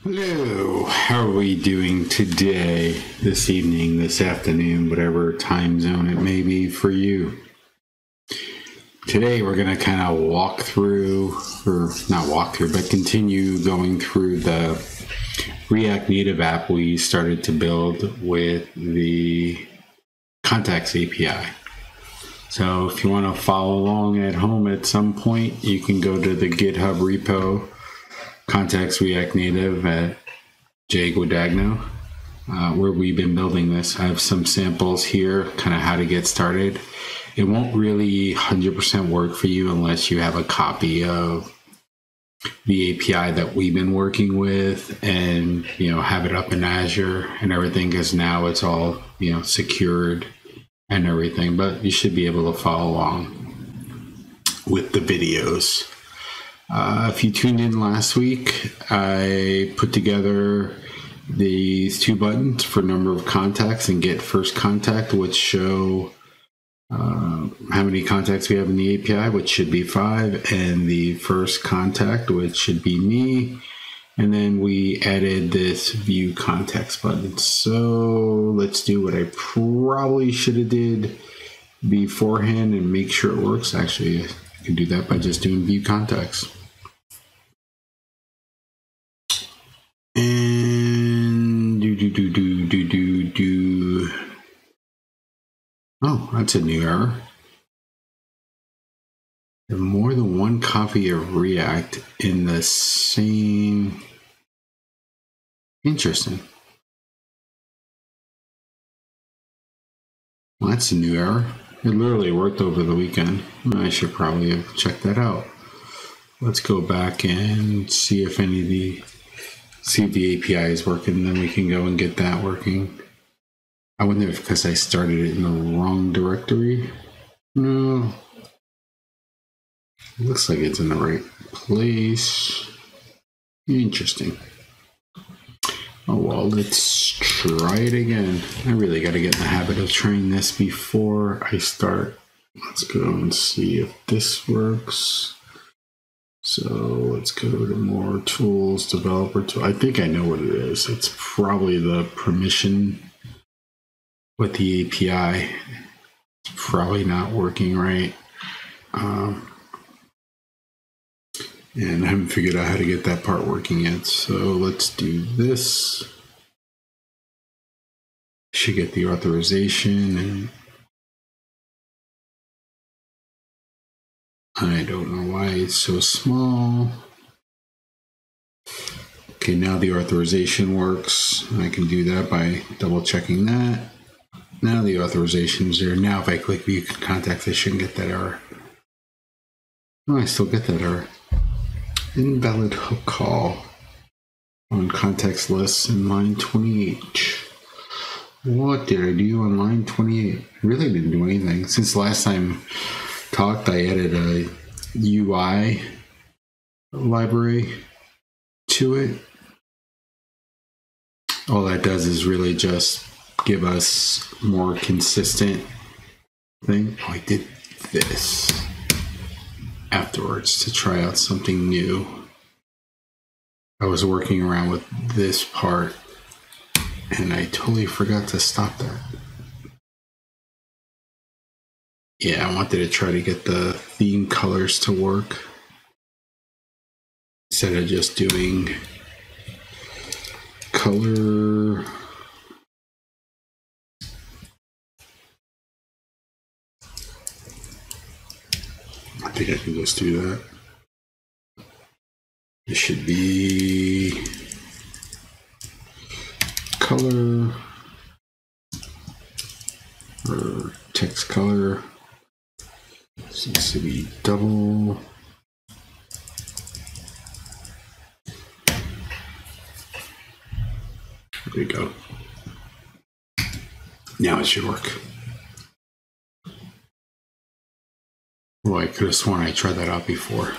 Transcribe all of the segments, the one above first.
Hello, how are we doing today, this evening, this afternoon, whatever time zone it may be for you? Today we're going to kind of walk through, or not walk through, but continue going through the React Native app we started to build with the Contacts API. So if you want to follow along at home at some point, you can go to the GitHub repo, Contacts React Native at JoeG, where we've been building this. I have some samples here, kind of how to get started. It won't really 100% work for you unless you have a copy of the API that we've been working with and, have it up in Azure and everything, because now it's all, secured and everything, but you should be able to follow along with the videos. If you tuned in last week, I put together these two buttons for number of contacts and get first contact, which show how many contacts we have in the API, which should be 5, and the first contact, which should be me. And then we added this view context button. So let's do what I probably should have did beforehand and make sure it works. Actually, I can do that by just doing view context. And oh, that's a new error. There are more than one copy of React in the same. Interesting. Well, that's a new error. It literally worked over the weekend. I should probably have checked that out. Let's go back and see if the API is working, then we can go and get that working. I wonder if because I started it in the wrong directory. No. It looks like it's in the right place. Interesting. Oh well, let's try it again. I really got to get in the habit of trying this before I start. Let's go and see if this works. So let's go to more tools, developer tool. I think I know what it is. It's probably the permission with the API. It's probably not working right. And I haven't figured out how to get that part working yet. So let's do this. Should get the authorization, and I don't know why it's so small. Okay, now the authorization works. I can do that by double checking that. Now the authorization is there. Now if I click view contacts, I shouldn't get that error. Oh, I still get that error. Invalid hook call on context lists in line 28. What did I do on line 28? I really didn't do anything. Since last time talked, I added a UI library to it. All that does is really just give us more consistent thing. Oh, I did this afterwards to try out something new. I was working around with this part and I totally forgot to stop that. Yeah, I wanted to try to get the theme colors to work instead of just doing color. I think I can just do that. It should be color or text color. This needs to be double. There we go. Now it should work. Well, I could have sworn I tried that out before.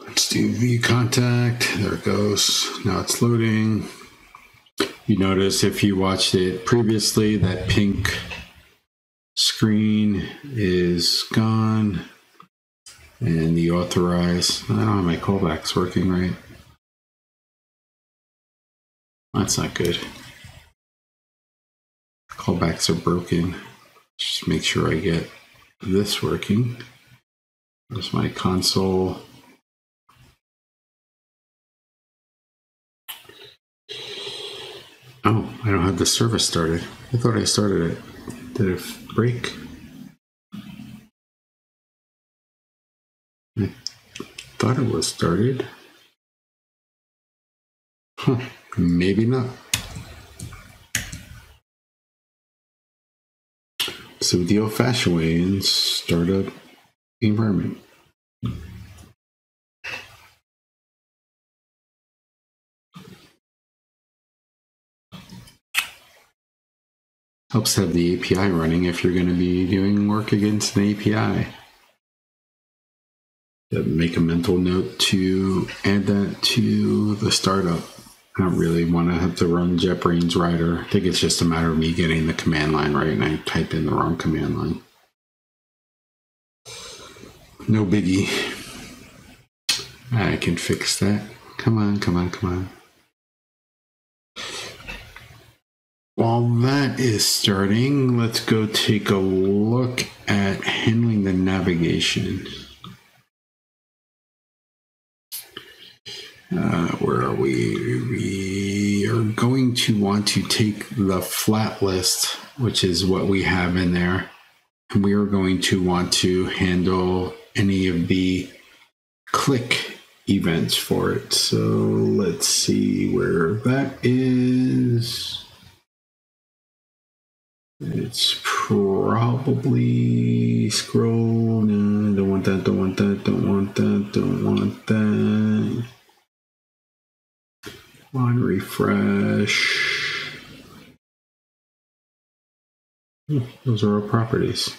Let's do view contact. There it goes. Now it's loading. You notice if you watched it previously, that pink screen is gone. And the authorize. I don't have my callbacks working right. That's not good. Callbacks are broken. Just make sure I get this working. There's my console. Oh, I don't have the service started. I thought I started it. Did it break? I thought it was started. Huh, maybe not. So the old-fashioned way and start up the environment. Helps to have the API running if you're going to be doing work against an API. Make a mental note to add that to the startup. I don't really want to have to run JetBrains Rider. I think it's just a matter of me getting the command line right, and I typed in the wrong command line. No biggie. I can fix that. Come on, come on, come on. While that is starting, let's go take a look at handling the navigation. Where are we? We are going to want to take the flat list, which is what we have in there, and we are going to want to handle any of the click events for it. So let's see where that is. It's probably scroll. No, don't want that, don't want that, don't want that, don't want that. On refresh. Those are our properties.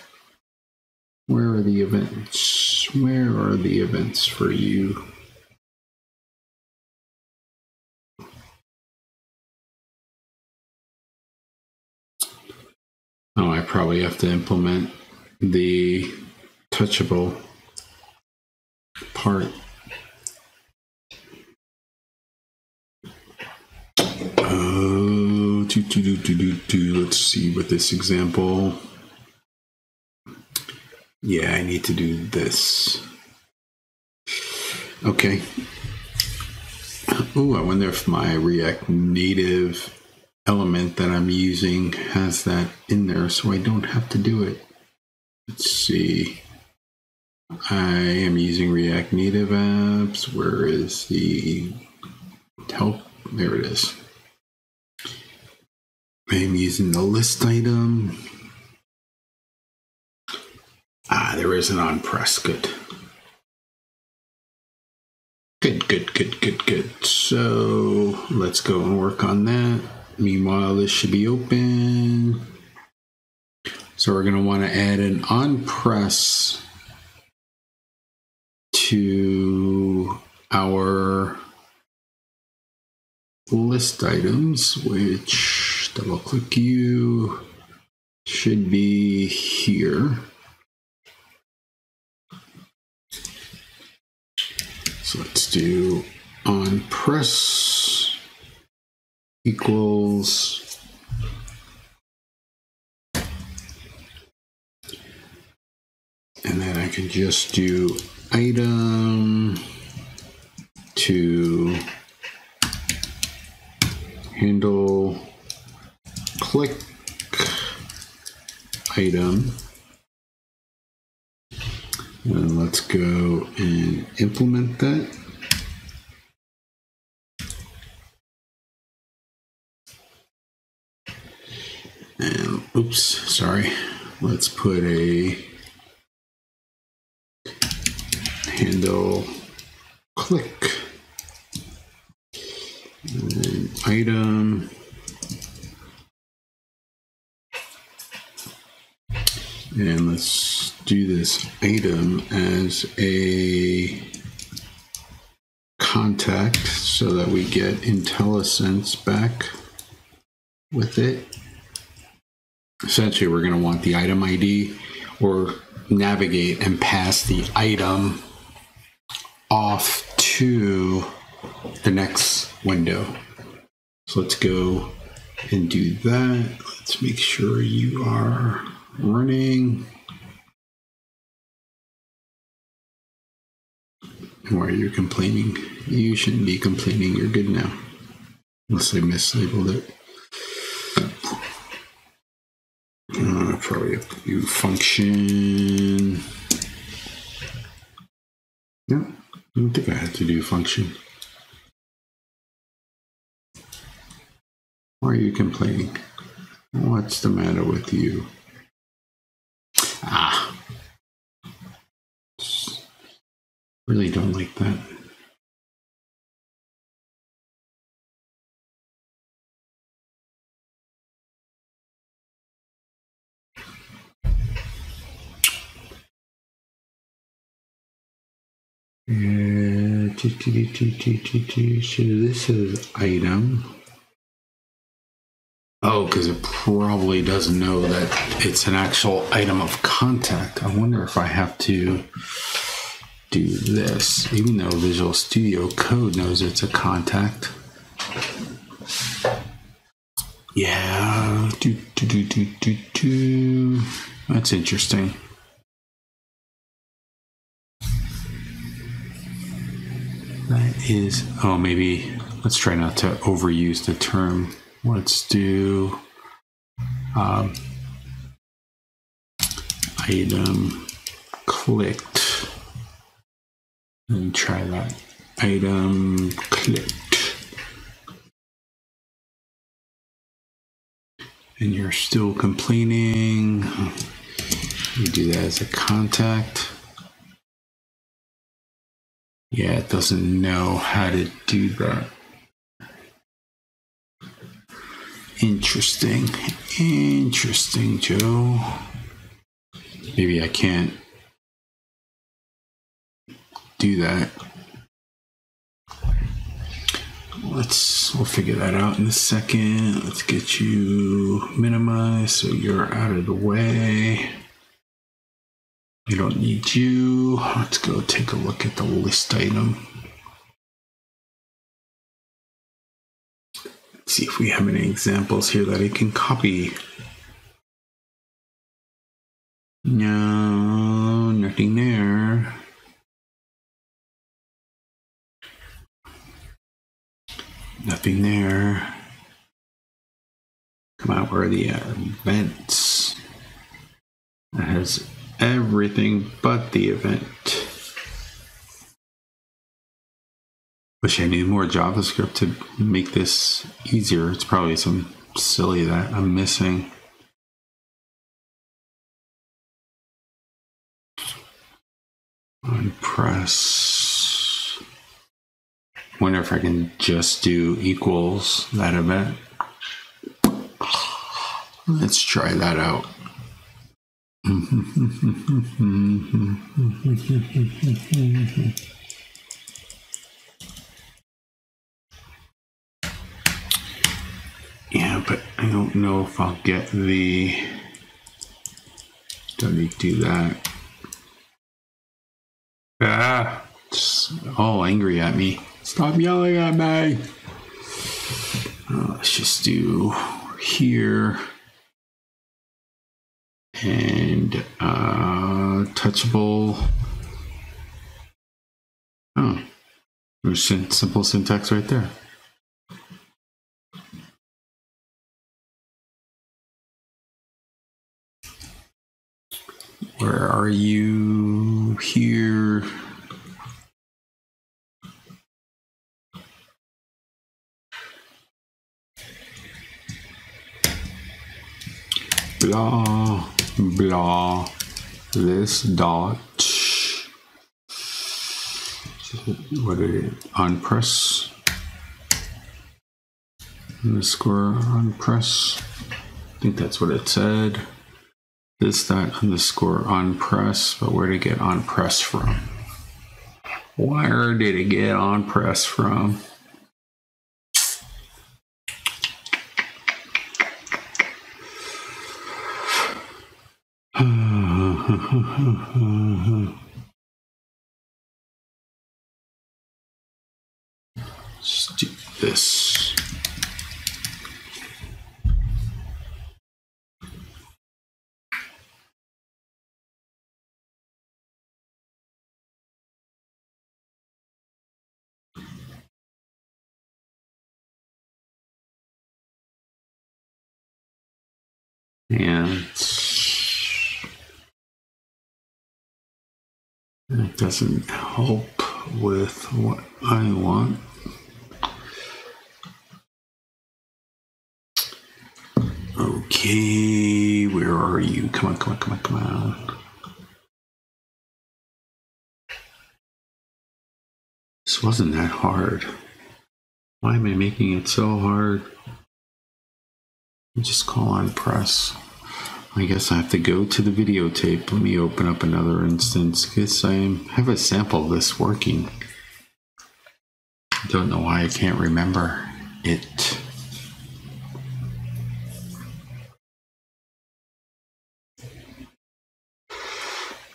Where are the events? Where are the events for you? Oh, I probably have to implement the touchable part. Let's see with this example. Yeah, I need to do this. Okay. Oh, I wonder if my React Native element that I'm using has that in there so I don't have to do it. Let's see. I am using React Native apps. Where is the help? There it is. I am using the list item. Ah, there is an Unpress. Good. Good. So let's go and work on that. Meanwhile, this should be open. So we're going to want to add an Unpress to our list items, which double click you should be here. So let's do Unpress equals and then I can just do item to handle click item. And let's go and implement that. And oops, sorry. Let's put a handle click and then item. And let's do this item as a contact so that we get IntelliSense back with it. Essentially, we're going to want the item ID or navigate and pass the item off to the next window. So let's go and do that. Let's make sure you are running. And why you're complaining, you shouldn't be complaining. You're good now. Unless I mislabeled it. I probably have to do function. No, I don't think I have to do function. Why are you complaining? What's the matter with you? Really don't like that. So this is item. Oh, because it probably doesn't know that it's an actual item of contact. I wonder if I have to do this, even though Visual Studio Code knows it's a contact. Yeah, that's interesting. That is, oh, maybe let's try not to overuse the term. Let's do item clicked. And try that. Item clicked. And you're still complaining. You do that as a contact. Yeah, it doesn't know how to do that. Interesting. Interesting, Joe. Maybe I can't do that. We'll figure that out in a second. Let's get you minimized so you're out of the way. We don't need you. Let's go take a look at the list item. Let's see if we have any examples here that I can copy. No, nothing there. Nothing there. Come on, where are the events? That has everything but the event. Wish I knew more JavaScript to make this easier. It's probably some silly that I'm missing. Unpress. Wonder if I can just do equals that event. Let's try that out. Yeah, but I don't know if I'll get the... Don't need to do that. Ah, it's all angry at me. Stop yelling at me. Let's just do here. And touchable. Oh, there's simple syntax right there. Where are you? Here. Blah, blah, this dot. What is it? Unpress. Underscore unpress. I think that's what it said. This dot underscore unpress, but where did it get unpress from? Where did it get unpress from? And that doesn't help with what I want. Okay, where are you? Come on, come on, come on, come on. This wasn't that hard. Why am I making it so hard? Just call Unpress. I guess I have to go to the videotape. Let me open up another instance because I have a sample of this working. I don't know why I can't remember it.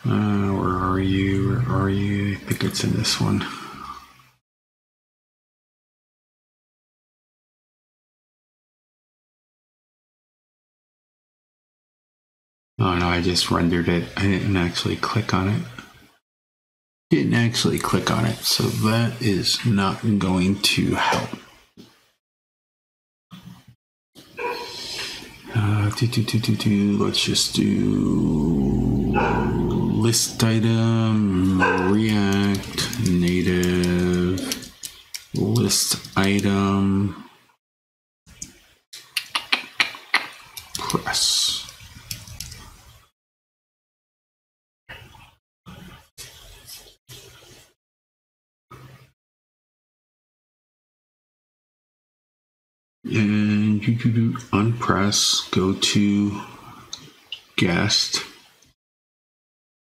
Where are you? Where are you? I think it's in this one. Oh no, I just rendered it. I didn't actually click on it. So that is not going to help. Let's just do list item, React Native, list item, press. And you can do Unpress, go to guest.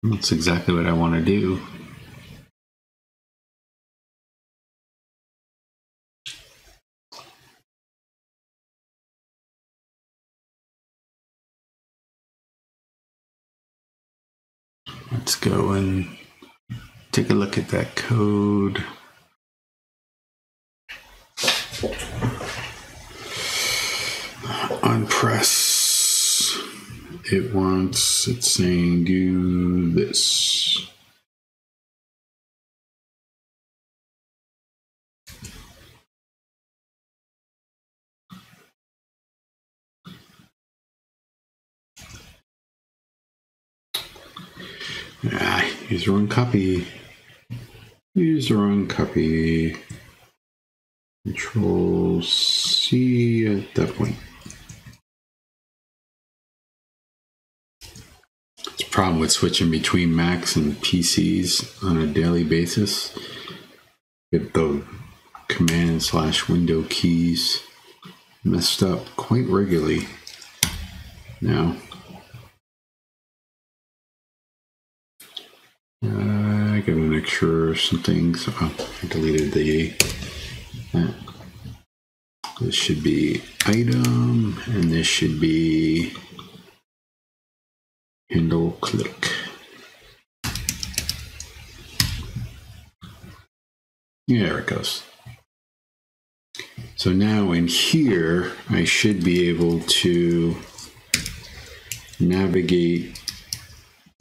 That's exactly what I want to do. Let's go and take a look at that code. Unpress. It's saying do this. Use the wrong copy. Use the wrong copy. Control C at that point. It's a problem with switching between Macs and PCs on a daily basis. Get the command/window keys messed up quite regularly now. I gotta make sure some things. Oh, I deleted the. This should be item, and this should be handle click. Yeah, there it goes. So now in here, I should be able to navigate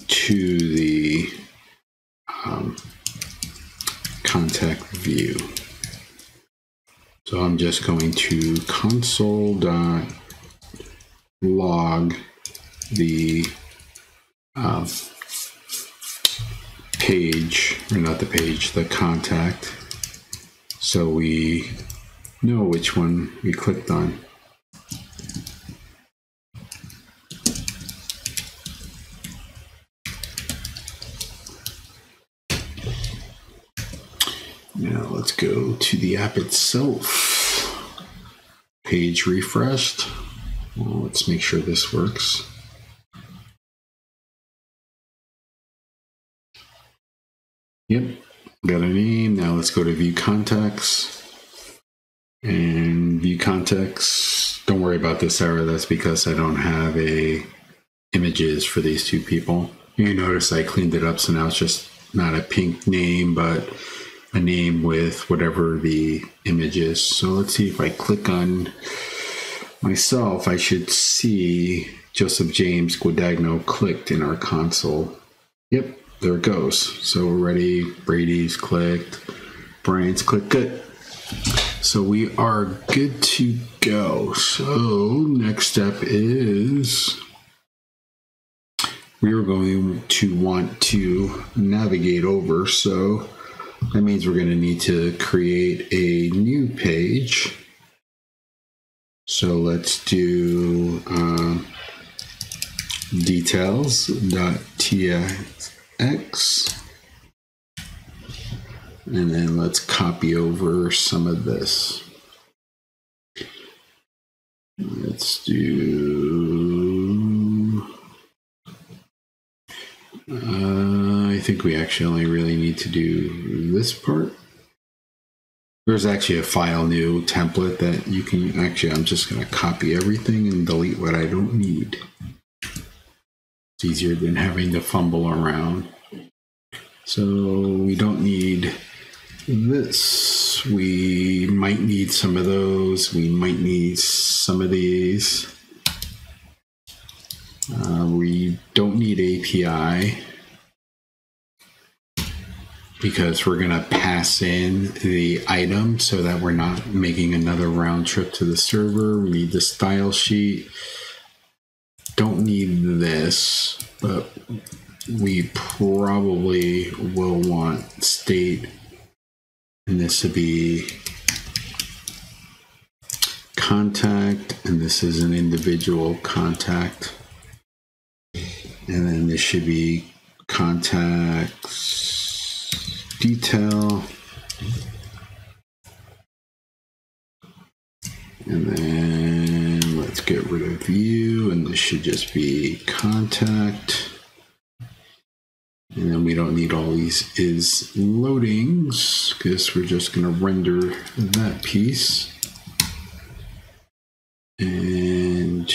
to the contact view. So I'm just going to console.log the page, or not the page, the contact, so we know which one we clicked on. Now let's go to the app itself. Page refreshed. Well, let's make sure this works. Yep, got a name. Now let's go to view contacts. And view contacts, don't worry about this error. That's because I don't have images for these two people. You notice I cleaned it up, so now it's just not a pink name, but a name with whatever the image is. So let's see if I click on myself, I should see Joseph James Guadagno clicked in our console. Yep, there it goes. So we're ready. Brady's clicked. Brian's clicked. Good. So we are good to go. So next step is we were going to want to navigate over. So that means we're going to need to create a new page. So let's do details.tx, and then let's copy over some of this. Let's do, I think we actually only really need to do this part. There's actually a file new template that you can actually, I'm just going to copy everything and delete what I don't need. It's easier than having to fumble around. So we don't need this. We might need some of those. We might need some of these. We don't need API because we're going to pass in the item so that we're not making another round trip to the server. We need the style sheet. Don't need this, but we probably will want state, and this would be contact, and this is an individual contact, and then this should be contacts detail, and then let's get rid of view, and this should just be contact. And then we don't need all these is loadings because we're just going to render that piece. And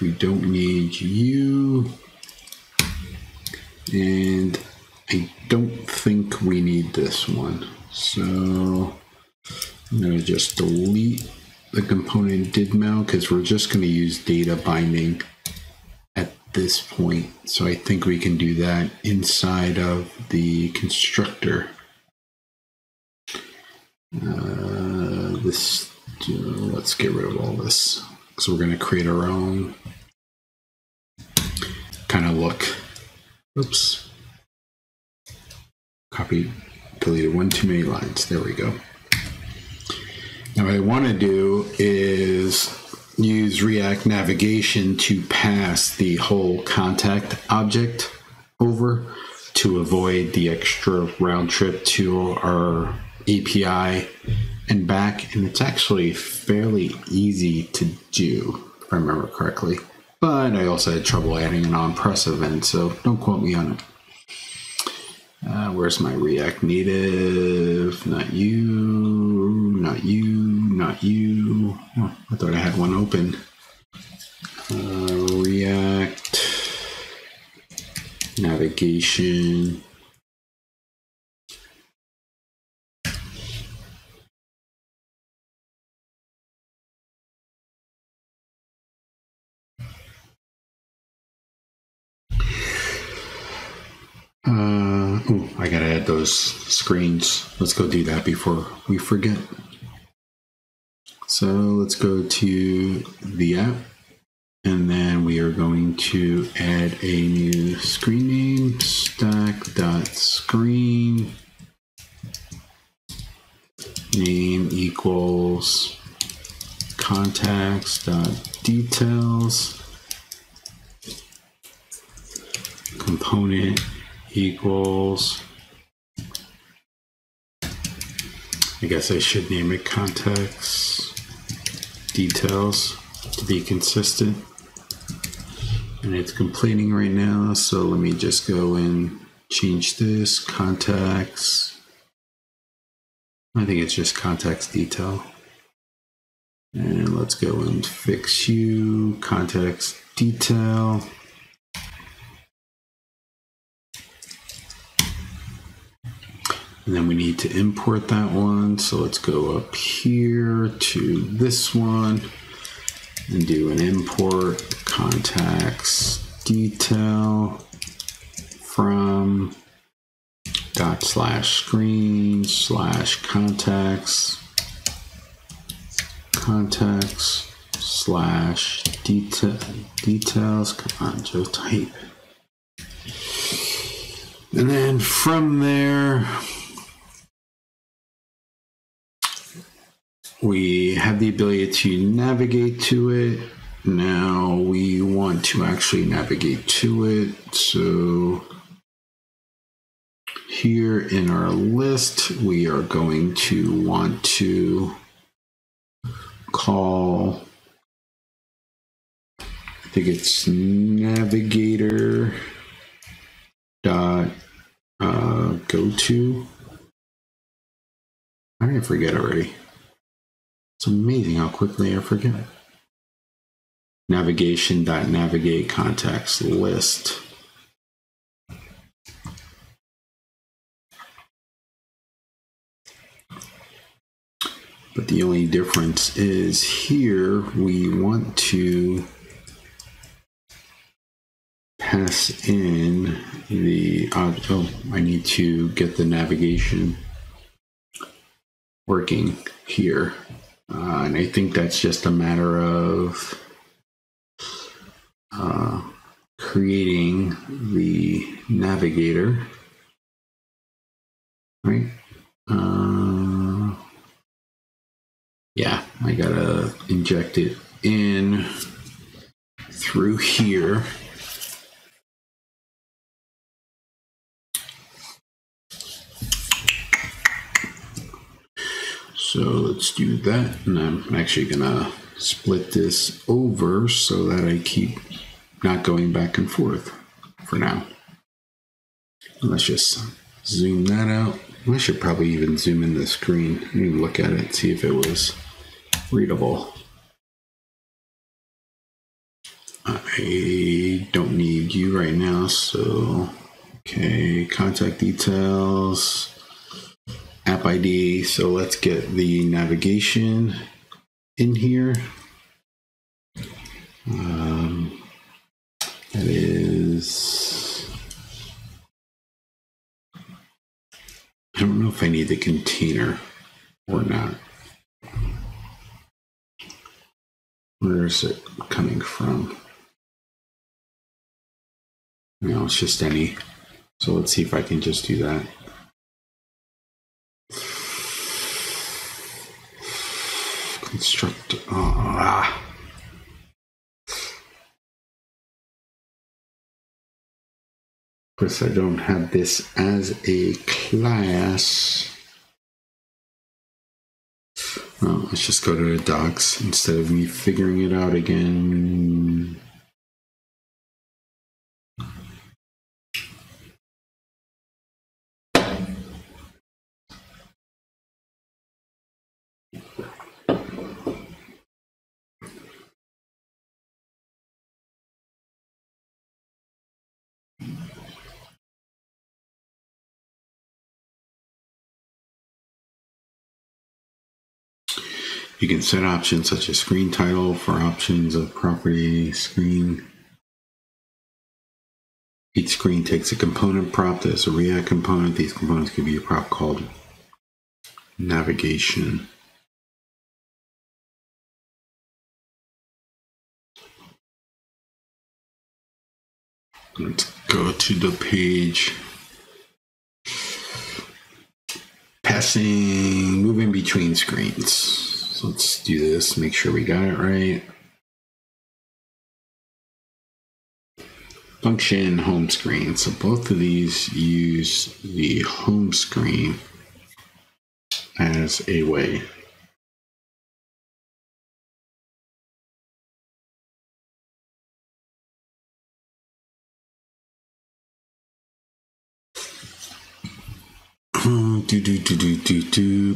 we don't need you. And I don't think we need this one. So I'm going to just delete the component did mount because we're just going to use data binding at this point. So I think we can do that inside of the constructor. Let's get rid of all this. So we're going to create our own kind of look. Oops. Copy, deleted one too many lines. There we go. Now what I want to do is use React navigation to pass the whole contact object over to avoid the extra round trip to our API and back. And it's actually fairly easy to do, if I remember correctly. But I also had trouble adding an Unpress event, so don't quote me on it. Where's my React Native? Not you, not you, not you. Oh, I thought I had one open. React navigation. I gotta add those screens. Let's go do that before we forget. So let's go to the app, and then we are going to add a new screen name, stack.screen, name equals contacts.details, component equals, I guess I should name it contacts details to be consistent. And it's completing right now, so let me just go and change this contacts. I think it's just contacts detail. And let's go and fix you, contacts detail. And then we need to import that one. So let's go up here to this one and do an import contacts detail from /screen/contacts/details. Come on, Joe, type. And then from there, we have the ability to navigate to it. Now we want to actually navigate to it. So here in our list, we are going to want to call, I think it's navigator dot go to. I didn't forget already. It's amazing how quickly I forget. Navigation.navigate contacts list. But the only difference is here we want to pass in the, I need to get the navigation working here. And I think that's just a matter of creating the navigator, right? Yeah, I gotta inject it in through here. So let's do that. And I'm actually gonna split this over so that I keep not going back and forth for now. Let's just zoom that out. I should probably even zoom in the screen and look at it, see if it was readable. I don't need you right now, so okay, contact details, app ID. So let's get the navigation in here. That is, I don't know if I need the container or not. Where is it coming from? No, it's just any. So let's see if I can just do that. Construct. Of course, I don't have this as a class. Oh, let's just go to the docs instead of me figuring it out again. You can set options such as screen title for options of property screen. Each screen takes a component prop that is a React component. These components can be a prop called navigation. Let's go to the page. Passing, moving between screens. So let's do this, make sure we got it right. Function home screen. So both of these use the home screen as a way.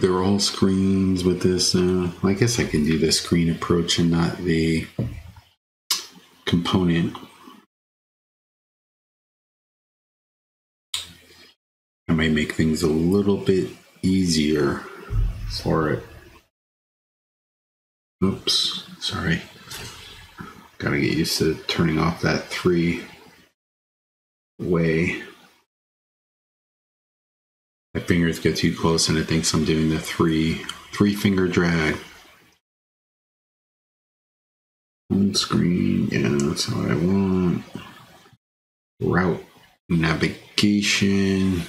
They're all screens with this. I guess I can do the screen approach and not the component. I might make things a little bit easier for it. Oops, sorry. Gotta get used to turning off that 3-way. My fingers get too close and it thinks I'm doing the three finger drag. Home screen, yeah, that's what I want. Route navigation.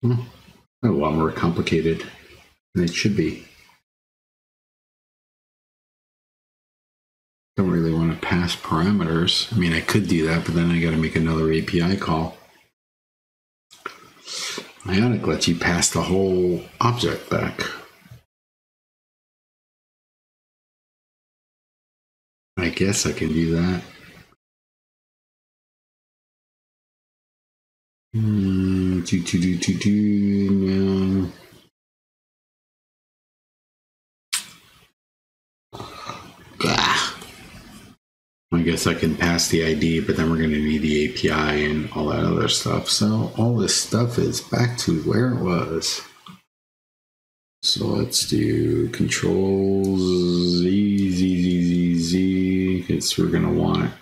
A lot more complicated than it should be. Don't really want to pass parameters. I mean, I could do that, but then I got to make another API call. Ionic lets you pass the whole object back. I guess I can do that. No. I guess I can pass the ID, but then we're going to need the API and all that other stuff. So all this stuff is back to where it was. So let's do Control Z, because we're going to want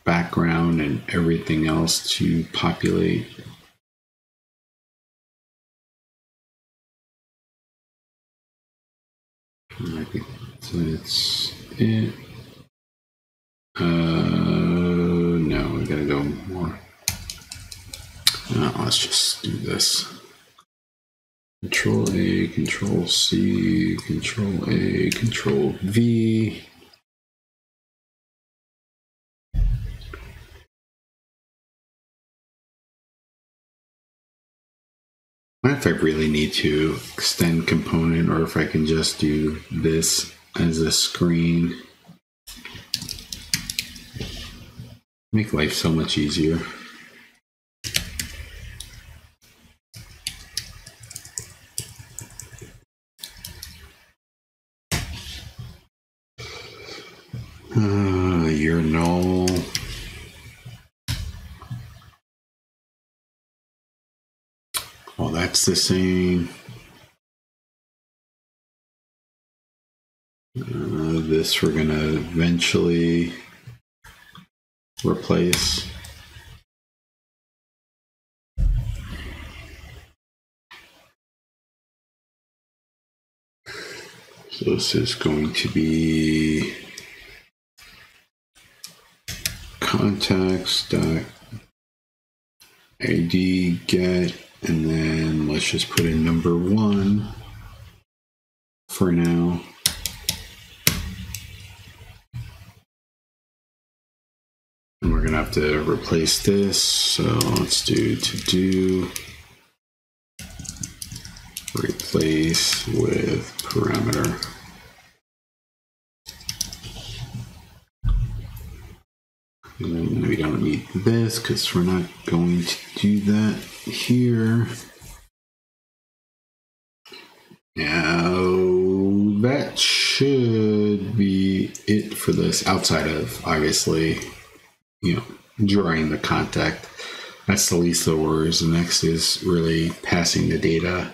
background and everything else to populate. I think that's it. No, we gotta go more. Let's just do this. Control A, Control C, Control A, Control V. I don't know if I really need to extend component or if I can just do this as a screen. Make life so much easier. You're null. Well, that's the same. This we're gonna eventually replace. So this is going to be context.id get, and then let's just put in number 1 for now. And we're going to have to replace this. So let's do to do replace with parameter. And then we don't need this because we're not going to do that here. Now that should be it for this, outside of obviously, drawing the contact. That's the least of the worries. The next is really passing the data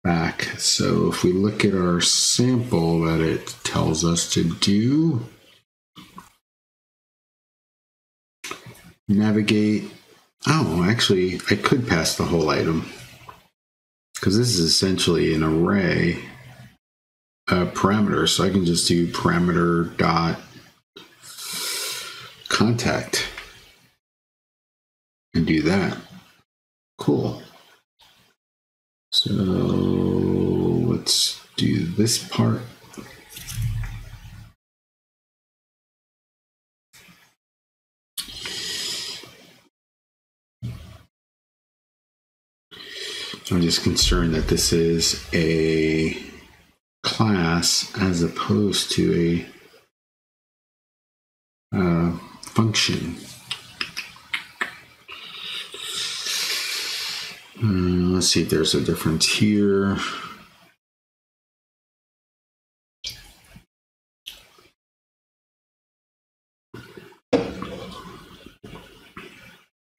back. So if we look at our sample that it tells us to do, navigate. Oh, actually, I could pass the whole item because this is essentially an array parameter. So I can just do parameter dot contact and do that. Cool. So let's do this part. I'm just concerned that this is a class as opposed to a function. Let's see if there's a difference here.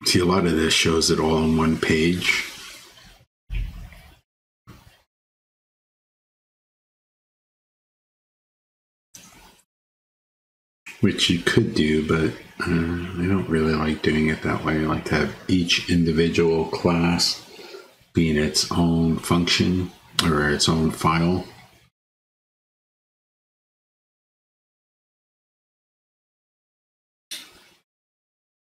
See, a lot of this shows it all on one page. Which you could do, but I don't really like doing it that way. I like to have each individual class being its own function or its own file.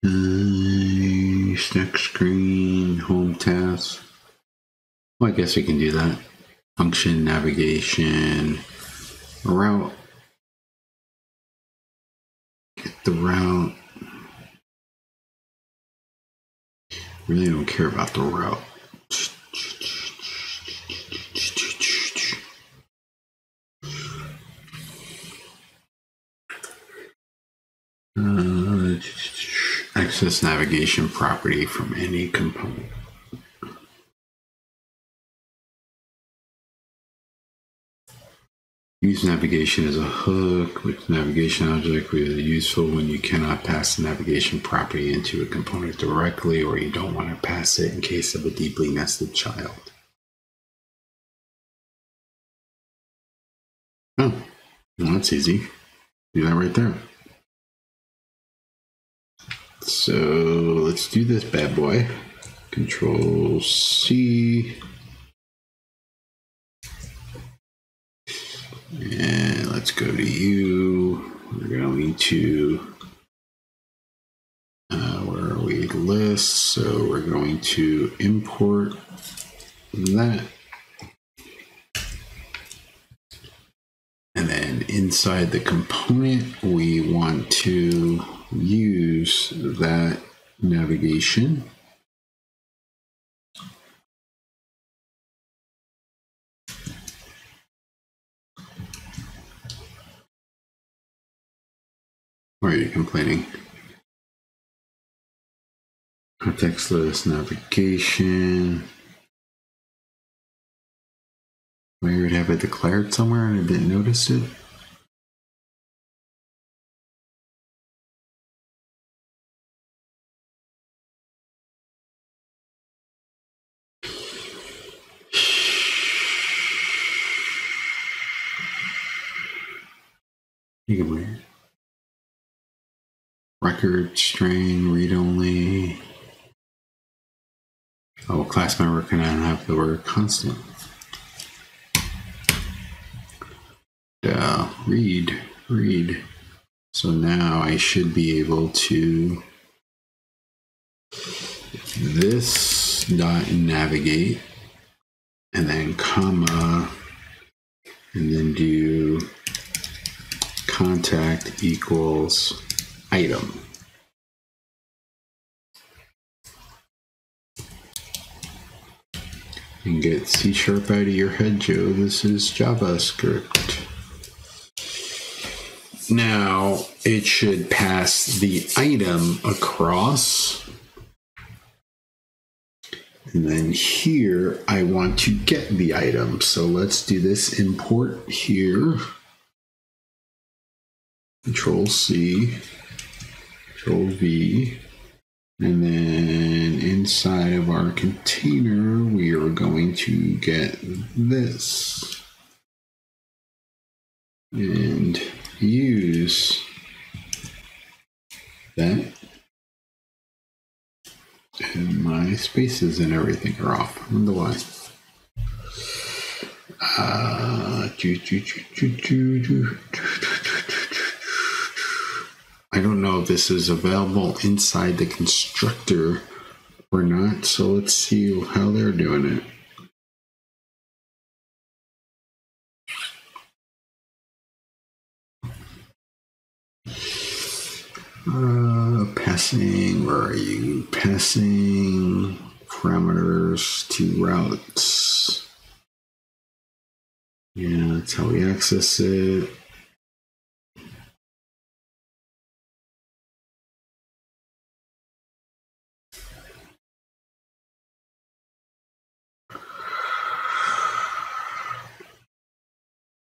Stack screen, home task. Well, I guess we can do that. Function, navigation, route. Get the route. Really don't care about the route. Access navigation property from any component. Use navigation as a hook with navigation object, which is useful when you cannot pass the navigation property into a component directly, or you don't want to pass it in case of a deeply nested child. Oh, well, that's easy. Do that right there. So let's do this bad boy. Control C. And let's go to you. We're going to, where are we? List. So we're going to import that. And then inside the component, we want to use that navigation. Why are you complaining? Context list navigation. I would have it declared somewhere and I didn't notice it. You can wear record string read only. Oh, class member cannot have the word constant. Read. So now I should be able to this dot navigate and then comma and then do contact equals item. And get C# out of your head, Joe. This is JavaScript. Now it should pass the item across. And then here I want to get the item. So let's do this import here. Control C, Control V. And then inside of our container, we are going to get this and use that. And my spaces and everything are off. I wonder why. I don't know if this is available inside the constructor or not, so let's see how they're doing it. Passing, where are you? Passing parameters to routes. Yeah, that's how we access it.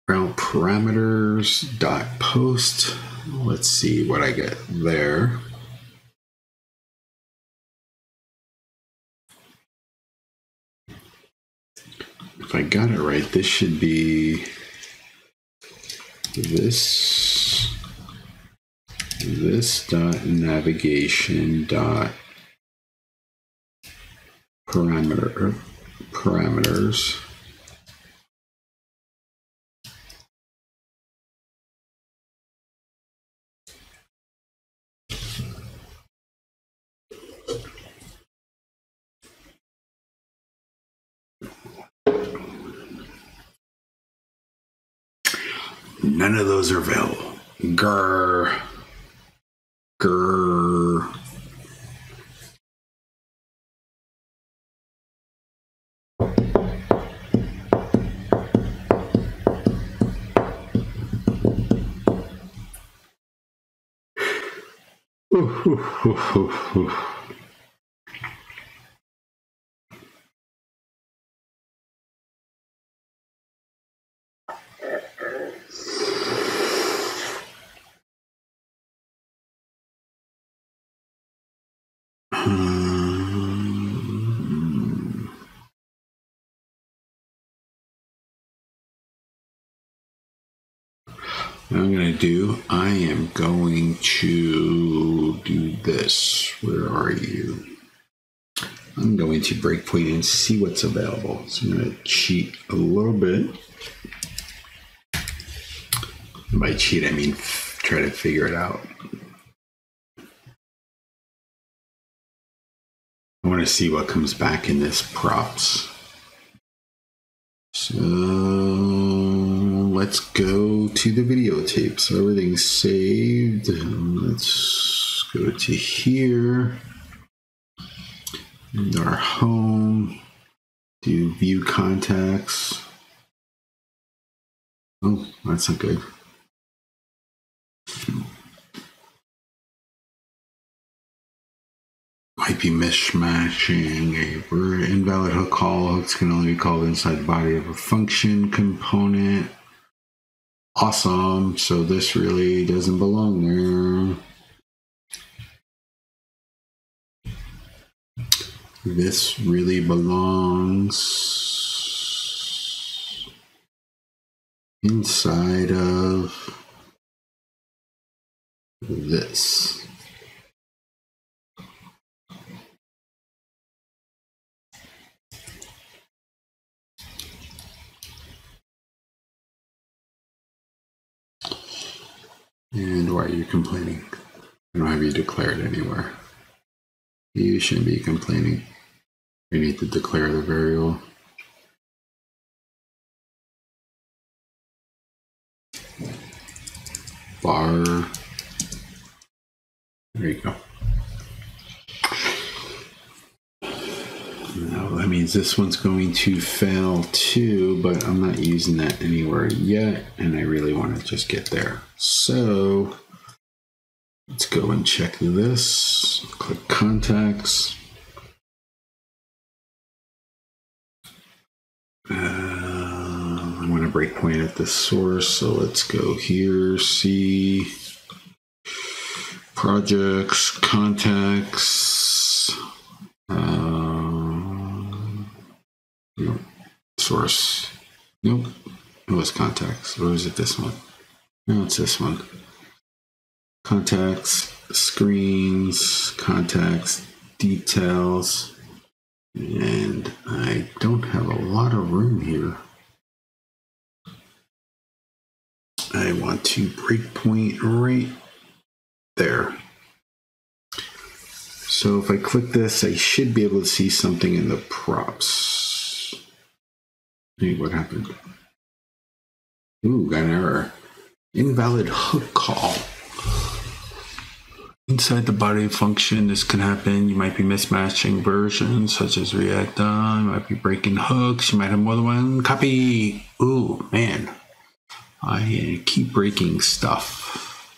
Route parameters dot post. Let's see what I get there. If I got it right, this should be this dot navigation dot parameters. None of those are available. Grr. Grr. I am going to do this. Where are you? I'm going to breakpoint and see what's available. So I'm going to cheat a little bit. And by cheat, I mean try to figure it out. I want to see what comes back in this props. So let's go to the videotape. So everything's saved. Let's go to here. And our home. Do view contacts. Oh, that's not good. Might be mishmashing a word. Invalid hook call. Hooks can only be called inside the body of a function component. Awesome. So this really doesn't belong there. This really belongs inside of this. And why are you complaining? I don't have you declared anywhere. You shouldn't be complaining. You need to declare the variable. Bar. There you go. Now that means this one's going to fail too, but I'm not using that anywhere yet, and I really want to just get there. So let's go and check this. Click contacts. I'm going to breakpoint at the source, so let's go here, see projects, contacts, nope. Source, nope, it was contacts, or is it this one? No, it's this one. Contacts, screens, contacts, details, and I don't have a lot of room here. I want to breakpoint right there. So if I click this, I should be able to see something in the props. Hey, what happened? Ooh, got an error. Invalid hook call. Inside the body function, this can happen. You might be mismatching versions, such as React on. You might be breaking hooks. You might have more than one copy. Ooh, man. I keep breaking stuff.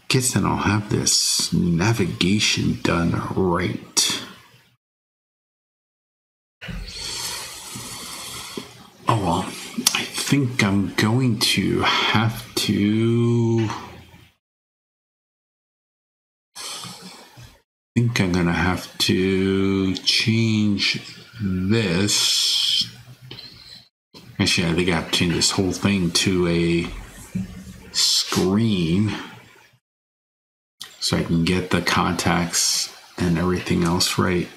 Guess I don't have this navigation done right. Oh well, I think I'm going to have to. Change this. Actually, I think I have to change this whole thing to a screen so I can get the contacts and everything else right.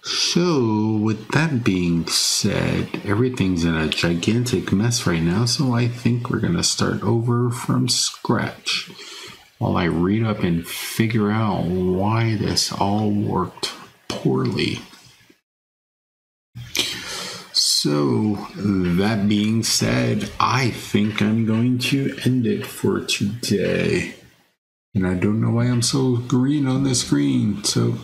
So with that being said, everything's in a gigantic mess right now, so I think we're going to start over from scratch while I read up and figure out why this all worked poorly. So, that being said, I think I'm going to end it for today. And I don't know why I'm so green on the screen. So,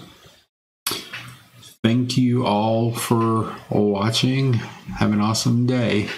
thank you all for watching. Have an awesome day.